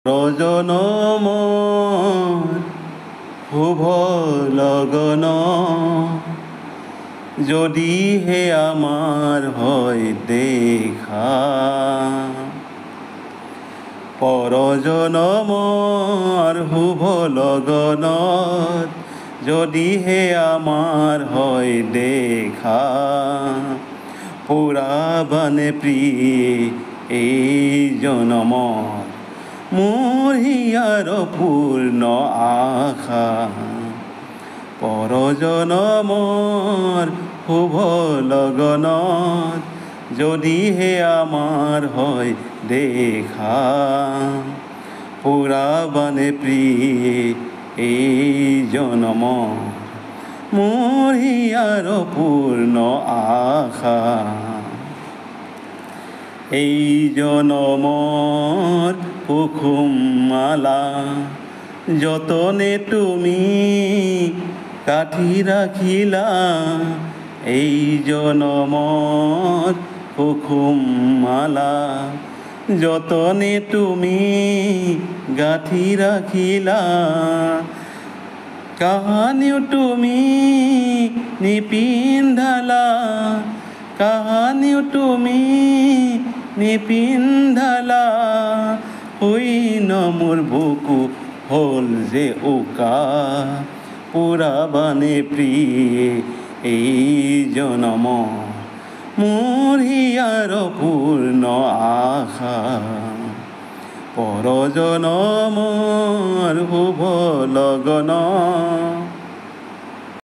জনমৰ শুভ লগন যদিহে আমাৰ হয় দেখা পৰজনমৰ শুভ লগনত যদিহে আমাৰ হয় দেখা পুৰাবানে প্ৰিয়ে এই জনমৰ মোৰ হিয়াৰ পূৰ্ণ আশা পৰজনমৰ শুভ লগনত যদিহে আমাৰ হয় দেখা পুৰাবানে প্ৰিয়ে এই জনমৰ মোৰ হিয়াৰ পূৰ্ণ আশা এই জনমৰ কুসুম মালা যতনে তুমি কাঠি ৰাখিলা এই জনমৰ কুসুম মালা যতনে তুমি গাঁঠি ৰাখিলা কাহানিও তুমি নিপিন্ধালা কাহানিও তুমি নিপিন্ধালা হৈন মোৰ বুকু হ'ল যে উকা পুৰাবানে প্ৰিয়ে এই জনমৰ মোৰ হিয়াৰ পূৰ্ণ আশা পৰজনমৰ শুভ লগন